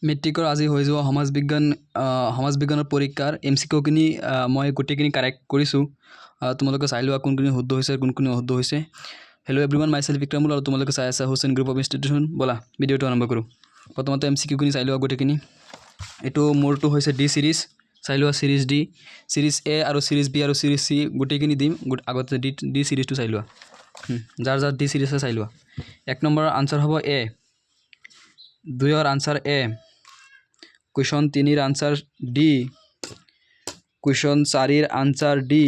মেট্ৰিকৰ আজি হৈ যোৱা সমাজ বিজ্ঞানৰ পৰীক্ষাৰ MCQ খিনি মই গোটেইখিনি কাৰেক্ট কৰিছোঁ। তোমালোকে চাই লোৱা কোনখিনি শুদ্ধ হৈছে কোনখিনি অশুদ্ধ হৈছে। হেল্ল' এভৰিৱান, মাই সেলফ বিক্ৰমুল আৰু তোমালোকে চাই আছা হুছেইন গ্ৰুপ অফ ইনষ্টিটিউশ্যন। ব'লা ভিডিঅ'টো আৰম্ভ কৰোঁ। প্ৰথমতে MCQ খিনি চাই লোৱা গোটেইখিনি। এইটো মোৰটো হৈছে ডি সিৰিজ, চাই লোৱা সিৰিজ ডি, সিৰিজ এ আৰু সিৰিজ বি আৰু সিৰিজ চি গোটেইখিনি দিম। আগতে ডি সিৰিজটো চাই লোৱা, যাৰ যাৰ ডি সিৰিজ চাই লোৱা। 1 নম্বৰৰ আনসাৰ হ'ব এ, 2ৰ আনসাৰ এ, কুৱেশ্যন 3ৰ আনসাৰ ডি, কুৱেশ্যন 4ৰ আনসাৰ ডি,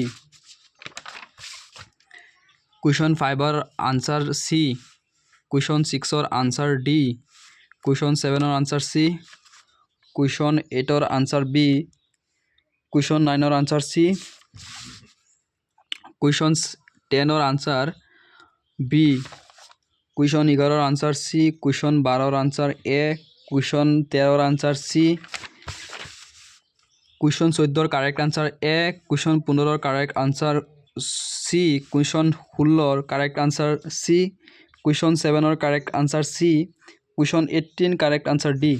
কুৱেশ্যন 5ৰ আনসাৰ চি, কুৱেশ্যন 6ৰ আনসাৰ ডি, কুৱেশ্যন 7ৰ আনসাৰ চি, কুৱেশ্যন 8ৰ আনসাৰ বি, কুৱেশ্যন 9ৰ আনসাৰ চি, কুৱেশ্যন 10ৰ আনসাৰ বি, কুৱেশ্যন 11ৰ আনসাৰ চি, কুৱেশ্যন 12ৰ আনসাৰ এ, কুৱেশ্যন 13ৰ আনসাৰ চি, কুৱেশ্যন 14ৰ কাৰেক্ট আনসাৰ এ, কুৱেশ্যন 15ৰ কাৰেক্ট আনসাৰ চি, কুৱেশ্যন 16ৰ কাৰেক্ট আনসাৰ চি, কুৱেশ্যন 7ৰ correct answer C, question 18 correct answer D.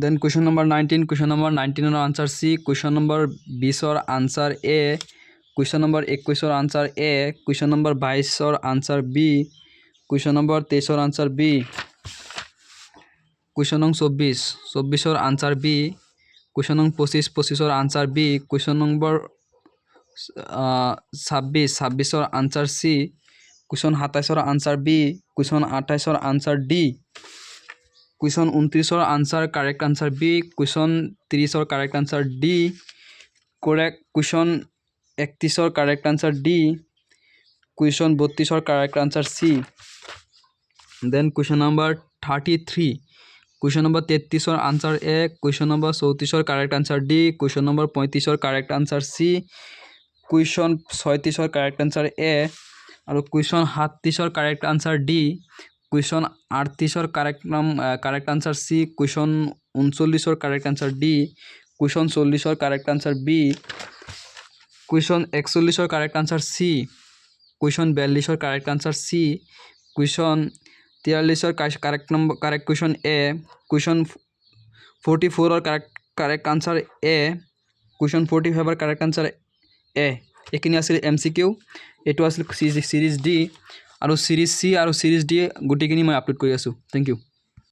Then question number 19ৰ answer C, question number 20ৰ answer A, question number 21ৰ answer A, question number 22ৰ answer B, question number 23ৰ answer B, question নং 24ৰ answer B, question নং 25ৰ answer B, question number 26ৰ আনসাৰ চি, কুৱেশ্যন 27ৰ আনসাৰ বি, কুৱেশ্যন 28ৰ আনসাৰ ডি, কুৱেশ্যন 29ৰ answer correct answer B, question 30ৰ কাৰেক্ট আনসাৰ ডি, কুৱেশ্যন 31ৰ কাৰেক্ট আনসাৰ ডি, কুৱেশ্যন 32ৰ correct answer C. Then question number 33, question number 33ৰ answer A, question number 34ৰ correct answer D, question number 35ৰ correct answer C, question 36ৰ correct answer A আৰু question 37ৰ correct answer D, question 38ৰ correct answer C, question 39ৰ correct answer D, question 40ৰ correct answer B, question 41ৰ correct answer C, question 42ৰ correct answer C, question 43ৰ correct question A, question 44ৰ correct answer A, question 45ৰ correct answer এ। এইখিনি আছিল MCQ। এইটো আছিল সিৰিজ D আৰু সিৰিজ চি আৰু সিৰিজ ডি গোটেইখিনি মই আপলোড কৰি আছোঁ। Thank U.